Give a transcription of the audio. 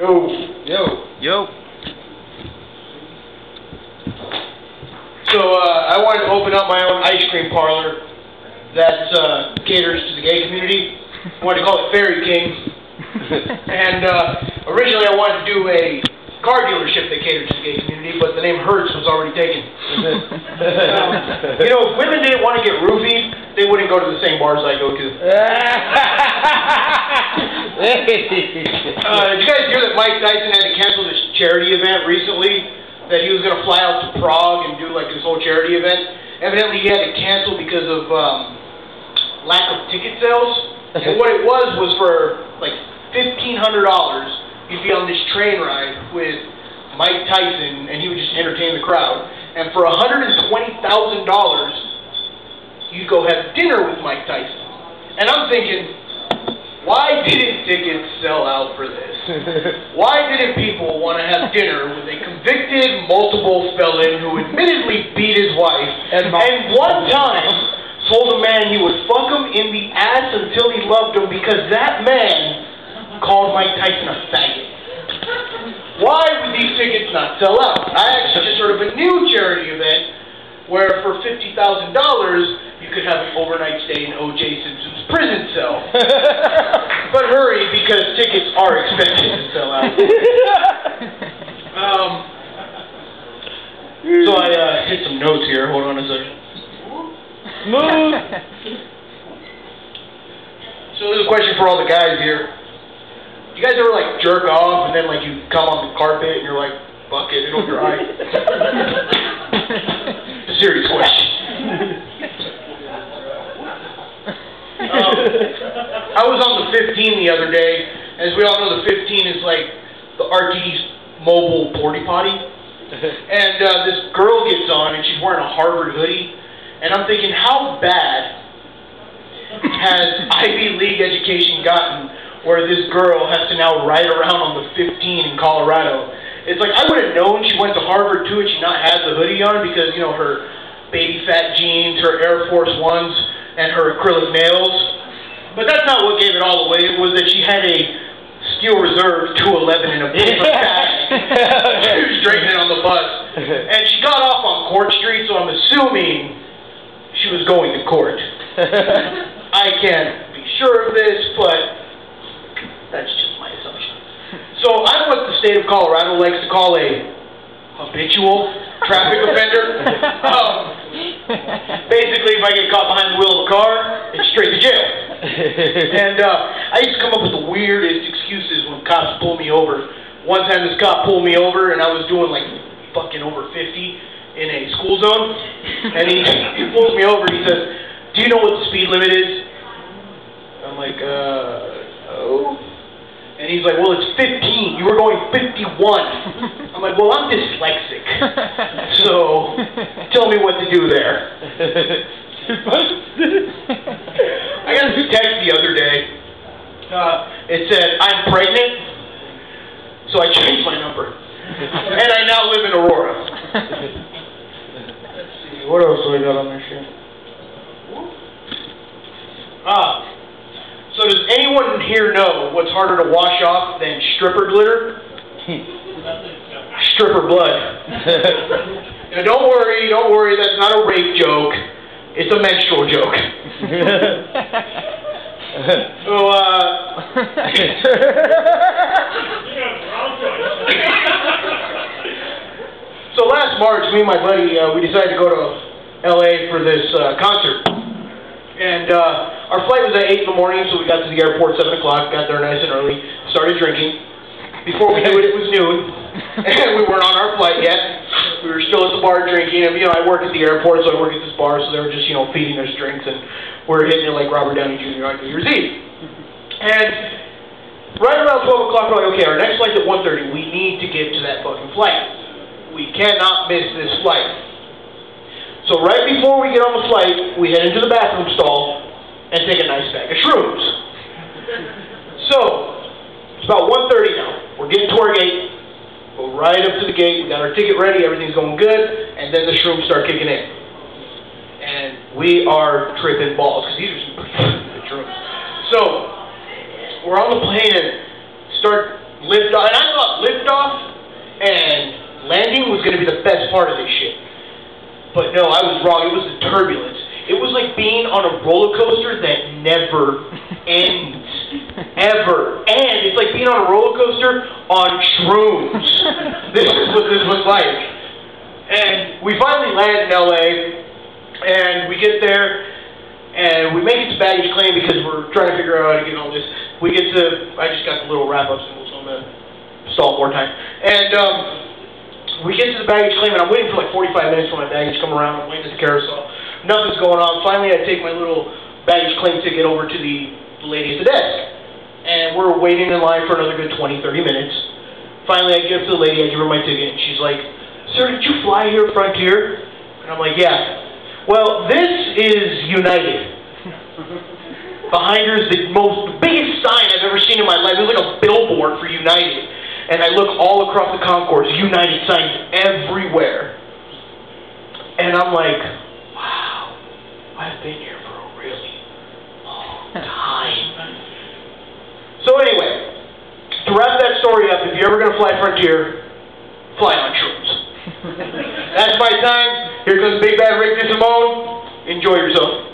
Yo. Yo. So, I wanted to open up my own ice cream parlor that caters to the gay community. I wanted to call it Fairy King. And originally I wanted to do a car dealership that catered to the gay community, but the name Hertz was already taken. You know, if women didn't want to get roofied, they wouldn't go to the same bars I go to. Did you guys hear that Mike Tyson had to cancel this charity event recently? That he was going to fly out to Prague and do like this whole charity event? Evidently he had to cancel because of lack of ticket sales. And what it was for like $1,500. You'd be on this train ride with Mike Tyson, and he would just entertain the crowd. And for $120,000, you'd go have dinner with Mike Tyson. And I'm thinking, why didn't tickets sell out for this? Why didn't people want to have dinner with a convicted multiple felon who admittedly beat his wife and one time told a man he would fuck him in the ass until he loved him because that man called Mike Tyson a faggot? Why would these tickets not sell out? I actually just heard of a new charity event where for $50,000 you could have an overnight stay in O.J. Simpson's prison cell. But hurry, because tickets are expensive to sell out. So I hit some notes here. Hold on a second. Smooth. So there's a question for all the guys here. Do you guys ever like jerk off and then like you come on the carpet and you're like, fuck it, it'll dry? Serious question. I was on the 15 the other day. As we all know, the 15 is like the RTD's mobile porty potty. And this girl gets on and she's wearing a Harvard hoodie. And I'm thinking, how bad has Ivy League education gotten where this girl has to now ride around on the 15 in Colorado? It's like, I would have known she went to Harvard too and she not had the hoodie on because, you know, her baby fat jeans, her Air Force Ones, and her acrylic nails. But that's not what gave it all away. It was that she had a Steel Reserve 211 in a paper bag. She was drinking it on the bus. And she got off on Court Street, so I'm assuming she was going to court. I can't be sure of this, but that's just my assumption. So I'm what the state of Colorado likes to call a habitual traffic offender. Basically, if I get caught behind the wheel of a car, it's straight to jail. And I used to come up with the weirdest excuses when cops pull me over. One time this cop pulled me over and I was doing like fucking over 50 in a school zone. And he pulls me over and he says, "Do you know what the speed limit is?" I'm like, oh. And he's like, "Well, it's 15. You were going 51. I'm like, "Well, I'm dyslexic. So tell me what to do there." I got this text the other day. It said, "I'm pregnant." So I changed my number. And I now live in Aurora. Let's see, what else do I got on this shit? So does anyone here know what's harder to wash off than stripper glitter? Stripper blood. Now don't worry, that's not a rape joke. It's a menstrual joke. So last March, me and my buddy, we decided to go to LA for this concert. And our flight was at 8 in the morning, so we got to the airport 7 o'clock, got there nice and early, started drinking. Before we knew it, it was noon, and we weren't on our flight yet. We were still at the bar drinking, and, you know, I work at the airport, so I work at this bar, so they were just, you know, feeding us drinks, and we're hitting it like Robert Downey Jr. on New Year's Eve. And right around 12 o'clock, we're like, okay, our next flight's at 1:30. We need to get to that fucking flight. We cannot miss this flight. So right before we get on the flight, we head into the bathroom stall and take a nice bag of shrooms. So, it's about 1:30 now. We're getting to our gate. Go right up to the gate. We got our ticket ready. Everything's going good. And then the shrooms start kicking in. And we are tripping balls because these are some pretty good shrooms. So, we're on the plane and start lift off. And I thought liftoff, and landing was going to be the best part of this shit. But no, I was wrong. It was the turbulence. It was like being on a roller coaster that never ends. Ever. And it's like being on a roller coaster on shrooms. This is what this was like. And we finally land in LA, and we get there, and we make it to baggage claim because we're trying to figure out how to get all this. We get to, I just got the little wrap-up symbols, so I'm going to stall more time. And, we get to the baggage claim, and I'm waiting for like 45 minutes for my baggage to come around. I'm waiting at the carousel. Nothing's going on. Finally, I take my little baggage claim ticket over to the lady at the desk. And we're waiting in line for another good 20, 30 minutes. Finally, I get up to the lady, I give her my ticket, and she's like, "Sir, did you fly here, Frontier?" And I'm like, "Yeah." "Well, this is United." Behind her is the biggest sign I've ever seen in my life. It was like a billboard for United. And I look all across the concourse, United signs everywhere. And I'm like, wow, I've been here for a really long time. So anyway, to wrap that story up, if you're ever going to fly Frontier, fly on shrooms. That's my time. Here comes Big Bad Rick DeSimone. Enjoy yourself.